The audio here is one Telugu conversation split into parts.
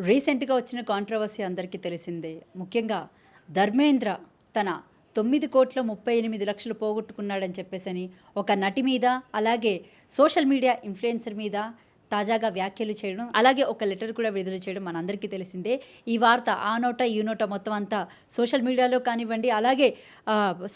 రీసెంట్‌గా వచ్చిన కాంట్రవర్సీ అందరికీ తెలిసిందే. ముఖ్యంగా ధర్మేంద్ర తన 9,38,00,000 పోగొట్టుకున్నాడని చెప్పేసని ఒక నటి మీద, అలాగే సోషల్ మీడియా ఇన్‌ఫ్లుయెన్సర్ మీద తాజాగా వ్యాఖ్యలు చేయడం, అలాగే ఒక లెటర్ కూడా విడుదల చేయడం మనందరికీ తెలిసిందే. ఈ వార్త ఆ నోట, ఈ నోట మొత్తం అంతా సోషల్ మీడియాలో కానివ్వండి, అలాగే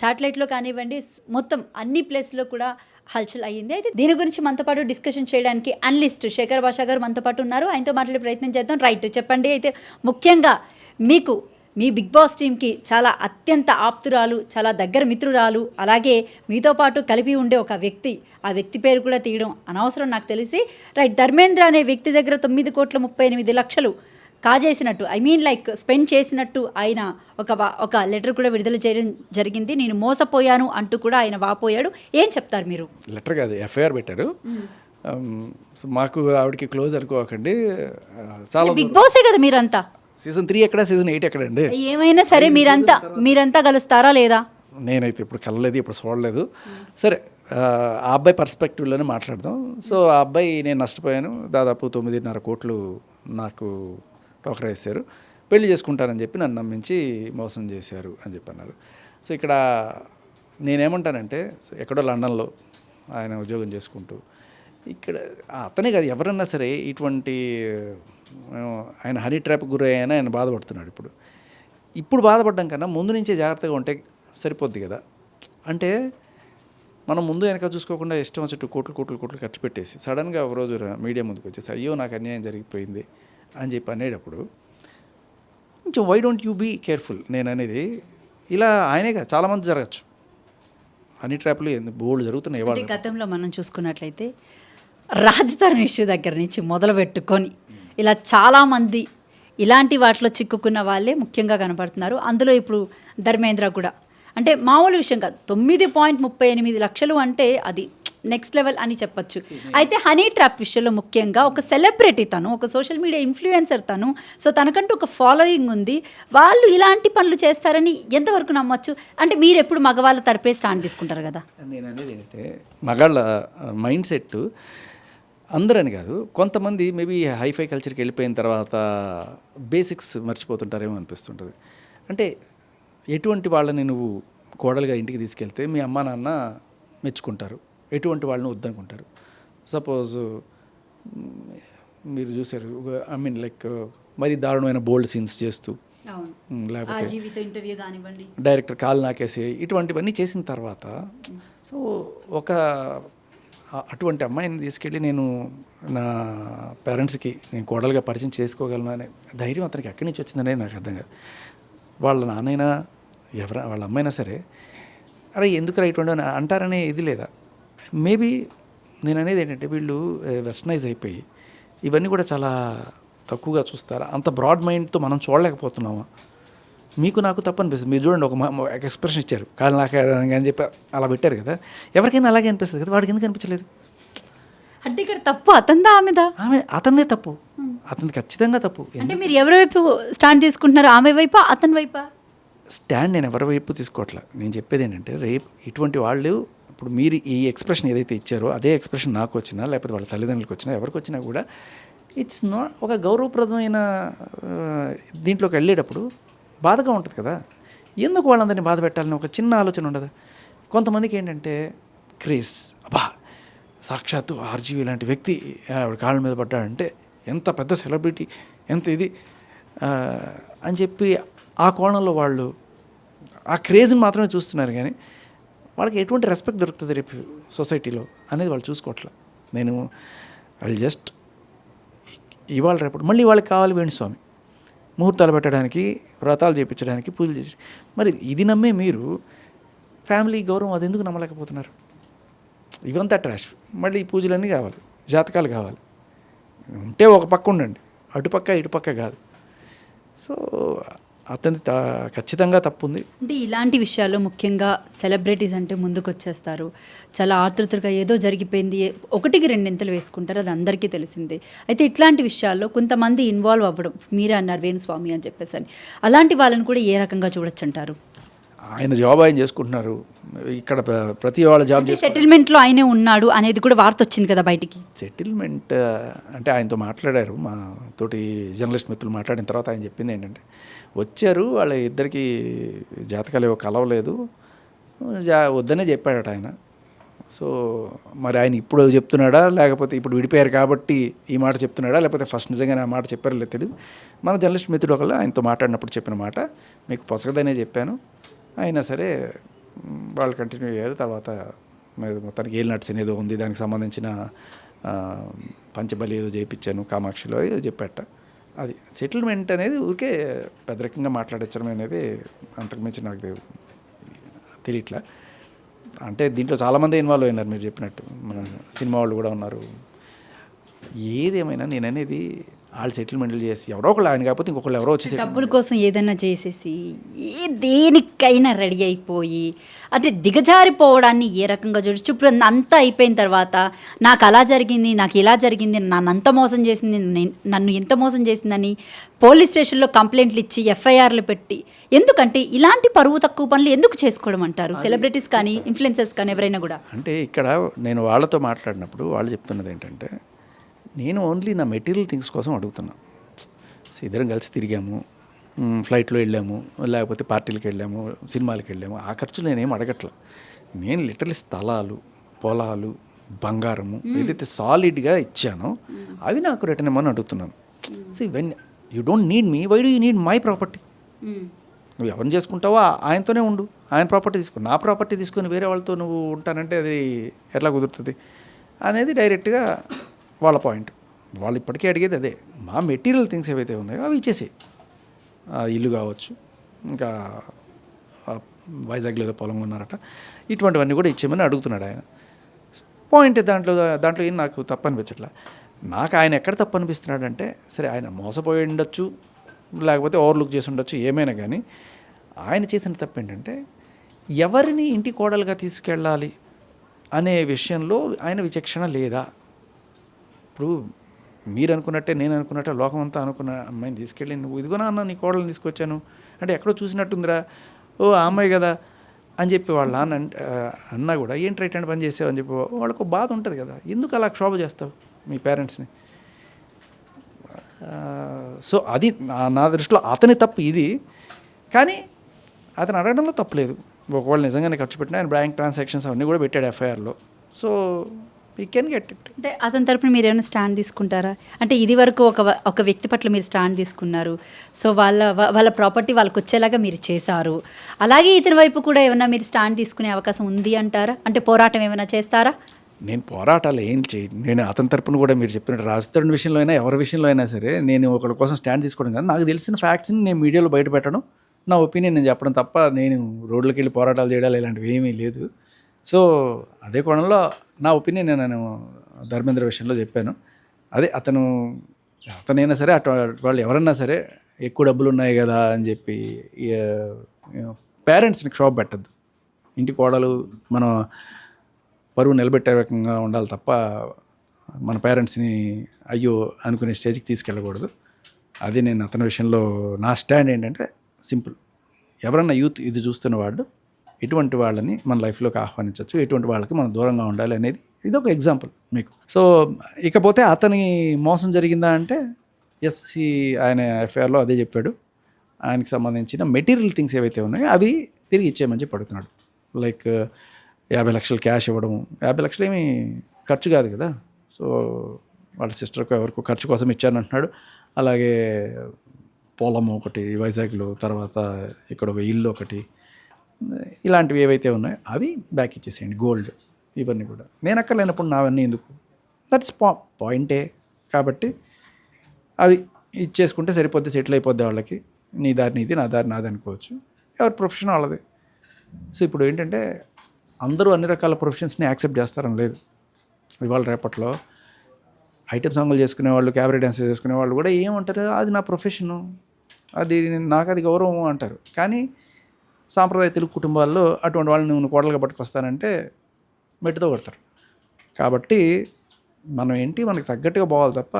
శాటిలైట్‌లో కానివ్వండి, మొత్తం అన్ని ప్లేస్‌లో కూడా హల్చల్ అయ్యింది. అయితే దీని గురించి మనతో పాటు డిస్కషన్ చేయడానికి అనలిస్ట్ శేఖర్ భాషా గారు మనతో పాటు ఉన్నారు. ఆయనతో మాట్లాడే ప్రయత్నం చేద్దాం. రైట్, చెప్పండి. అయితే ముఖ్యంగా మీకు మీ బిగ్ బాస్ టీమ్‌కి చాలా అత్యంత ఆప్తురాలు, చాలా దగ్గర మిత్రురాలు, అలాగే మీతో పాటు కలిపి ఉండే ఒక వ్యక్తి, ఆ వ్యక్తి పేరు కూడా తీయడం అనవసరం నాకు తెలిసి. రైట్, ధర్మేంద్ర అనే వ్యక్తి దగ్గర 9,38,00,000 కాజేసినట్టు, ఐ మీన్ లైక్ స్పెండ్ చేసినట్టు ఆయన ఒక లెటర్ కూడా విడుదల చేయడం జరిగింది. నేను మోసపోయాను అంటూ కూడా ఆయన వాపోయాడు. ఏం చెప్తారు మీరు? లెటర్ కాదు, ఎఫ్ఐఆర్ పెట్టారు. మాకు ఆవిడకి క్లోజ్ అనుకోకండి. చాలా బిగ్ బాసే కదా మీరంతా. సీజన్ 3 ఎక్కడ, సీజన్ 8 ఎక్కడండి? ఏమైనా సరే మీరంతా కలుస్తారా లేదా? నేనైతే ఇప్పుడు కలలేదు, ఇప్పుడు చూడలేదు. సరే, ఆ అబ్బాయి పర్స్పెక్టివ్లోనే మాట్లాడదాం. సో ఆ అబ్బాయి, నేను నష్టపోయాను, దాదాపు 9.5 కోట్లు నాకు టోకరా వేశారు, పెళ్లి చేసుకుంటానని చెప్పి నన్ను నమ్మించి మోసం చేశారు అని చెప్పి అన్నారు. సో ఇక్కడ నేనేమంటానంటే, ఎక్కడో లండన్లో ఆయన ఉద్యోగం చేసుకుంటూ, ఇక్కడ అతనే కాదు ఎవరన్నా సరే ఇటువంటి ఆయన హనీ ట్రాప్ గురయ్యాయని ఆయన బాధపడుతున్నాడు. ఇప్పుడు బాధపడడం కన్నా ముందు నుంచే జాగ్రత్తగా ఉంటే సరిపోద్ది కదా. అంటే మనం ముందు వెనక చూసుకోకుండా ఇష్టం వచ్చేట్టు కోట్లు ఖర్చు పెట్టేసి సడన్గా ఒక రోజు మీడియా ముందుకు వచ్చేసి అయ్యో నాకు అన్యాయం జరిగిపోయింది అని చెప్పి అనేటప్పుడు కొంచెం why don't you be careful. నేను అనేది ఇలా ఆయనే కదా చాలామంది జరగచ్చు, హనీ ట్రాప్లు బోల్డ్ జరుగుతున్నాయి. అంటే గతంలో మనం చూసుకున్నట్లయితే రాజధాని ఇష్యూ దగ్గర నుంచి మొదలు పెట్టుకొని ఇలా చాలామంది ఇలాంటి వాటిలో చిక్కుకున్న వాళ్ళే ముఖ్యంగా కనపడుతున్నారు. అందులో ఇప్పుడు ధర్మేంద్ర కూడా అంటే మామూలు విషయం కాదు, 9.38 అంటే అది నెక్స్ట్ లెవెల్ అని చెప్పచ్చు. అయితే హనీ ట్రాప్ విషయంలో ముఖ్యంగా ఒక సెలబ్రిటీ తను, ఒక సోషల్ మీడియా ఇన్ఫ్లుయెన్సర్ తను, సో తనకంటూ ఒక ఫాలోయింగ్ ఉంది. వాళ్ళు ఇలాంటి పనులు చేస్తారని ఎంతవరకు నమ్మచ్చు? అంటే మీరు ఎప్పుడు మగవాళ్ళ తరపే స్టాండ్ తీసుకుంటారు కదా. నేను అనేది ఏంటంటే, మగాళ్ళ మైండ్ సెట్ అందరని కాదు, కొంతమంది మేబీ హైఫై కల్చర్కి వెళ్ళిపోయిన తర్వాత బేసిక్స్ మర్చిపోతుంటారేమో అనిపిస్తుంటుంది. అంటే ఎటువంటి వాళ్ళని నువ్వు కోడలుగా ఇంటికి తీసుకెళ్తే మీ అమ్మా నాన్న మెచ్చుకుంటారు, ఎటువంటి వాళ్ళని వద్దనుకుంటారు. సపోజ్ మీరు చూసారు, ఐ మీన్ లైక్ మరి దారుణమైన బోల్డ్ సీన్స్ చేస్తూ, లేకపోతే డైరెక్టర్ కాలు నాకేసి ఇటువంటివన్నీ చేసిన తర్వాత, సో ఒక అటువంటి అమ్మాయిని తీసుకెళ్ళి నేను నా పేరెంట్స్కి నేను కోడలుగా పరిచయం చేసుకోగలను అనే ధైర్యం అతనికి ఎక్కడి నుంచి వచ్చిందనేది నాకు అర్థం కాదు. వాళ్ళ నాన్నైనా వాళ్ళ అమ్మైనా సరే అరే ఎందుకు ఇటువంటి అంటారనే ఇది లేదా. మేబీ నేను అనేది ఏంటంటే, వీళ్ళు వెస్టర్నైజ్ అయిపోయి ఇవన్నీ కూడా చాలా తక్కువగా చూస్తారు. అంత బ్రాడ్ మైండ్తో మనం చూడలేకపోతున్నామా? మీకు నాకు తప్పు అనిపిస్తుంది. మీరు చూడండి, ఒక ఎక్స్ప్రెషన్ ఇచ్చారు, కాలు నాకే అని చెప్పి అలా పెట్టారు కదా. ఎవరికైనా అలాగే అనిపిస్తుంది కదా, వాడికి ఎందుకు అనిపించలేదు? అంటే ఇక్కడ తప్పు అతనిదా ఆమెదా? అతనిదే తప్పు, అతనికి ఖచ్చితంగా తప్పు. అంటే మీరు ఎవరి వైపు స్టాండ్ తీసుకుంటున్నారు, ఆమె వైపా అతని వైపా? స్టాండ్ నేను ఎవరి వైపు తీసుకోవట్లా. నేను చెప్పేది ఏంటంటే, రేపు ఇటువంటి వాళ్ళు, ఇప్పుడు మీరు ఈ ఎక్స్ప్రెషన్ ఏదైతే ఇచ్చారో అదే ఎక్స్ప్రెషన్ నాకు వచ్చినా, లేకపోతే వాళ్ళ తల్లిదండ్రులకు వచ్చినా, ఎవరికి వచ్చినా కూడా ఇట్స్ నాట్ ఒక గౌరవప్రదమైన దీంట్లోకి వెళ్ళేటప్పుడు బాధగా ఉంటుంది కదా. ఎందుకు వాళ్ళందరినీ బాధ పెట్టాలని ఒక చిన్న ఆలోచన ఉండదు. కొంతమందికి ఏంటంటే క్రేజ్, అబ్బా సాక్షాత్తు ఆర్జీవి లాంటి వ్యక్తి ఆవిడ కాళ్ళ మీద పడ్డాడంటే ఎంత పెద్ద సెలబ్రిటీ, ఎంత ఇది అని చెప్పి ఆ కోణంలో వాళ్ళు ఆ క్రేజ్ని మాత్రమే చూస్తున్నారు. కానీ వాళ్ళకి ఎటువంటి రెస్పెక్ట్ దొరుకుతుంది రేపు సొసైటీలో అనేది వాళ్ళు చూసుకోవట్లేదు. నేను వాళ్ళు జస్ట్ ఇవాళ రేపు మళ్ళీ వాళ్ళకి కావాలి వేణుస్వామి, ముహూర్తాలు పెట్టడానికి, వ్రతాలు చేయించడానికి, పూజలు చేసి, మరి ఇది నమ్మే మీరు ఫ్యామిలీ గౌరవం అది ఎందుకు నమ్మలేకపోతున్నారు? ఇవంతా ట్రాష్. మళ్ళీ ఈ పూజలన్నీ కావాలి, జాతకాలు కావాలి. ఉంటే ఒక పక్క ఉండండి, అటుపక్క ఇటుపక్క కాదు. సో అతని ఖచ్చితంగా తప్పు ఉంది. అంటే ఇలాంటి విషయాల్లో ముఖ్యంగా సెలబ్రిటీస్ అంటే ముందుకు వచ్చేస్తారు, చాలా ఆతృతగా ఏదో జరిగిపోయింది, ఒకటికి రెండింతలు వేసుకుంటారు, అది అందరికీ తెలిసిందే. అయితే ఇట్లాంటి విషయాల్లో కొంతమంది ఇన్వాల్వ్ అవ్వడం, మీరే అన్నారు వేణుస్వామి అని చెప్పేసి అని, అలాంటి వాళ్ళని కూడా ఏ రకంగా చూడొచ్చు అంటారు? ఆయన జాబ్ ఆయన చేసుకుంటున్నారు. ఇక్కడ ప్రతి వాళ్ళ జాబ్ సెటిల్మెంట్లో ఆయనే ఉన్నాడు అనేది కూడా వార్త వచ్చింది కదా బయటికి. సెటిల్మెంట్ అంటే ఆయనతో మాట్లాడారు, మా తోటి జర్నలిస్ట్ మిత్రులు మాట్లాడిన తర్వాత ఆయన చెప్పింది ఏంటంటే, వచ్చారు వాళ్ళ ఇద్దరికి జాతకాలు ఏవో కలవలేదు, వద్దనే చెప్పాడట ఆయన. సో మరి ఆయన ఇప్పుడు చెప్తున్నాడా, లేకపోతే ఇప్పుడు విడిపోయారు కాబట్టి ఈ మాట చెప్తున్నాడా, లేకపోతే ఫస్ట్ నిజంగానే ఆ మాట చెప్పారో లేదు తెలియదు. మన జర్నలిస్ట్ మిత్రుడు ఒకళ్ళు ఆయనతో మాట్లాడినప్పుడు చెప్పిన మాట మీకు పొసగదనే చెప్పాను, అయినా సరే వాళ్ళు కంటిన్యూ అయ్యారు. తర్వాత మొత్తానికి ఏళ్ళు నడిచిన ఏదో ఉంది, దానికి సంబంధించిన పంచబలి ఏదో చేయించాను కామాక్షిలో ఏదో చెప్పాట. అది సెటిల్మెంట్ అనేది ఊరికే పెద్ద రకంగా మాట్లాడించడం అనేది అంతకుమించి నాకు తెలియట్లా. అంటే దీంట్లో చాలామంది ఇన్వాల్వ్ అయినారు, మీరు చెప్పినట్టు మన సినిమా వాళ్ళు కూడా ఉన్నారు. ఏదేమైనా నేను అనేది వాళ్ళు సెటిల్మెంట్లు చేసి ఎవరో ఒకళ్ళు, ఆయన కాకపోతే ఇంకొకళ్ళు ఎవరో వచ్చి డబ్బుల కోసం ఏదైనా చేసేసి దేనికైనా రెడీ అయిపోయి అంటే దిగజారిపోవడాన్ని ఏ రకంగా చూడొచ్చు. ఇప్పుడు అంతా అయిపోయిన తర్వాత నాకు అలా జరిగింది, నాకు ఇలా జరిగింది, నన్ను అంత మోసం చేసింది, నన్ను ఎంత మోసం చేసిందని పోలీస్ స్టేషన్లో కంప్లైంట్లు ఇచ్చి ఎఫ్ఐఆర్లు పెట్టి, ఎందుకంటే ఇలాంటి పరువు తక్కువ పనులు ఎందుకు చేసుకోవడం అంటారు సెలబ్రిటీస్ కానీ ఇన్ఫ్లుయెన్సర్స్ కానీ ఎవరైనా కూడా? అంటే ఇక్కడ నేను వాళ్ళతో మాట్లాడినప్పుడు వాళ్ళు చెప్తున్నది ఏంటంటే, నేను ఓన్లీ నా మెటీరియల్ థింగ్స్ కోసం అడుగుతున్నా. సో ఇద్దరం కలిసి తిరిగాము, ఫ్లైట్లో వెళ్ళాము, లేకపోతే పార్టీలకు వెళ్ళాము, సినిమాలకు వెళ్ళాము, ఆ ఖర్చులు నేనేం అడగట్లా. నేను లిటరలీ స్థలాలు, పొలాలు, బంగారము ఏదైతే సాలిడ్గా ఇచ్చానో అవి నాకు రిటర్న్ ఇవ్వమని అడుగుతున్నాను. So when you don't need me, why do you need my property? నువ్వు ఎవరిని చేసుకుంటావో ఆయనతోనే ఉండు, ఆయన ప్రాపర్టీ తీసుకో. నా ప్రాపర్టీ తీసుకొని వేరే వాళ్ళతో నువ్వు ఉంటానంటే అది ఎట్లా కుదురుతుంది అనేది డైరెక్ట్గా వాళ్ళ పాయింట్. వాళ్ళు ఇప్పటికీ అడిగేది అదే, మా మెటీరియల్ థింగ్స్ ఏవైతే ఉన్నాయో అవి ఇచ్చేసి, ఇల్లు కావచ్చు, ఇంకా వైజాగ్లో ఏదో పొలం ఉన్నారట, ఇటువంటివన్నీ కూడా ఇచ్చేయమని అడుగుతున్నాడు ఆయన. పాయింట్ దాంట్లో ఏం నాకు తప్పు అనిపించట్లా. నాకు ఆయన ఎక్కడ తప్పు అనిపిస్తున్నాడంటే, సరే ఆయన మోసపోయి ఉండొచ్చు, లేకపోతే ఓవర్లుక్ చేసి ఉండొచ్చు, ఏమైనా కానీ ఆయన చేసిన తప్పు ఏంటంటే ఎవరిని ఇంటి కోడలుగా తీసుకెళ్ళాలి అనే విషయంలో ఆయన విచక్షణ లేదా. ఇప్పుడు మీరు అనుకున్నట్టే నేను అనుకున్నట్టే లోకం అంతా అనుకున్న అమ్మాయిని తీసుకెళ్ళి, నువ్వు ఇదిగోనా అన్న నీ కోడలు తీసుకొచ్చాను అంటే ఎక్కడో చూసినట్టుందిరా, ఓ ఆ అమ్మాయి కదా అని చెప్పి వాళ్ళ నాన్న అన్నా కూడా ఏంటి రైట్ హ్యాండ్ పని చేసావు అని చెప్పి వాళ్ళకు బాధ ఉంటుంది కదా, ఎందుకు అలా క్షోభ చేస్తావు మీ పేరెంట్స్ని? సో అది నా దృష్టిలో అతని తప్పు ఇది. కానీ అతను అడగడంలో తప్పలేదు. ఒకవేళ నిజంగానే ఖర్చు పెట్టినా ఆయన బ్యాంక్ ట్రాన్సాక్షన్స్ అవన్నీ కూడా పెట్టాడు ఎఫ్ఐఆర్లో. So you can get it. అంటే అతని తరపున మీరు ఏమైనా స్టాండ్ తీసుకుంటారా? అంటే ఇది వరకు ఒక వ్యక్తి పట్ల మీరు స్టాండ్ తీసుకున్నారు, సో వాళ్ళ ప్రాపర్టీ వాళ్ళకి వచ్చేలాగా మీరు చేశారు. అలాగే ఇతని వైపు కూడా ఏమైనా మీరు స్టాండ్ తీసుకునే అవకాశం ఉంది అంటారా? అంటే పోరాటం ఏమైనా చేస్తారా? నేను పోరాటాలు ఏం చేయను. నేను అతని తరపున కూడా మీరు చెప్పినట్టు రాజధాని విషయంలో అయినా ఎవరి విషయంలో అయినా సరే నేను ఒకరి కోసం స్టాండ్ తీసుకోవడం కాదు, నాకు తెలిసిన ఫ్యాక్ట్స్ని నేను మీడియాలో బయట పెట్టడం, నా ఒపీనియన్ నేను చెప్పడం తప్ప నేను రోడ్లకి వెళ్ళి పోరాటాలు చేయడాలు ఇలాంటివి ఏమీ లేదు. సో అదే కోణంలో నా ఒపీనియన్ నేను ధర్మేంద్ర విషయంలో చెప్పాను. అదే అతనైనా సరే అటు వాళ్ళు ఎవరన్నా సరే ఎక్కువ డబ్బులు ఉన్నాయి కదా అని చెప్పి పేరెంట్స్ని క్షోభ పెట్టద్దు. ఇంటి కోడలు మనం పరువు నిలబెట్టే రకంగా ఉండాలి తప్ప మన పేరెంట్స్ని అయ్యో అనుకునే స్టేజ్కి తీసుకెళ్ళకూడదు. అది నేను అతని విషయంలో నా స్టాండ్ ఏంటంటే సింపుల్, ఎవరన్నా యూత్ ఇది చూస్తున్న వాళ్ళు ఎటువంటి వాళ్ళని మన లైఫ్లోకి ఆహ్వానించవచ్చు, ఎటువంటి వాళ్ళకి మనం దూరంగా ఉండాలి అనేది ఇది ఒక ఎగ్జాంపుల్ మీకు. సో ఇకపోతే అతని మోసం జరిగిందా అంటే ఎస్, ఆయన ఎఫ్ఐఆర్లో అదే చెప్పాడు. ఆయనకి సంబంధించిన మెటీరియల్ థింగ్స్ ఏవైతే ఉన్నాయో అవి తిరిగి ఇచ్చేయమని చెప్పి అడుగుతున్నాడు. లైక్ 50 లక్షలు క్యాష్ ఇవ్వడం. 50 లక్షలు ఏమీ ఖర్చు కాదు కదా. సో వాళ్ళ సిస్టర్కు ఎవరికో ఖర్చు కోసం ఇచ్చానంటున్నాడు. అలాగే పొలం ఒకటి వైజాగ్లో, తర్వాత ఇక్కడ ఒక ఇల్లు ఒకటి, ఇలాంటివి ఏవైతే ఉన్నాయో అవి బ్యాక్ ఇచ్చేసేయండి. గోల్డ్ ఇవన్నీ కూడా నేను అక్కర్లేనప్పుడు నావన్నీ ఎందుకు, దట్స్ పాయింటే. కాబట్టి అది ఇచ్చేసుకుంటే సరిపోద్ది, సెటిల్ అయిపోద్ది వాళ్ళకి. నీ దారి నీది, నా దారి నాది అనుకోవచ్చు. ఎవరి ప్రొఫెషన్ వాళ్ళది. సో ఇప్పుడు ఏంటంటే అందరూ అన్ని రకాల ప్రొఫెషన్స్ని యాక్సెప్ట్ చేస్తారని లేదు. ఇవాళ రేపట్లో ఐటమ్ సాంగులు చేసుకునే వాళ్ళు, క్యాబరే డ్యాన్స్ చేసుకునే వాళ్ళు కూడా ఏమంటారు, అది నా ప్రొఫెషను, అది నాకు అది గౌరవం అంటారు. కానీ సాంప్రదాయ తెలుగు కుటుంబాల్లో అటువంటి వాళ్ళని నువ్వు కోడలుగా పట్టుకొస్తానంటే మెట్టుతో కొడతారు. కాబట్టి మనం ఏంటి, మనకి తగ్గట్టుగా పోవాలి తప్ప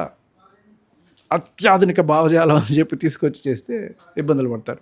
అత్యాధునిక భావజాలం అని చెప్పి తీసుకొచ్చి చేస్తే ఇబ్బందులు పడతారు.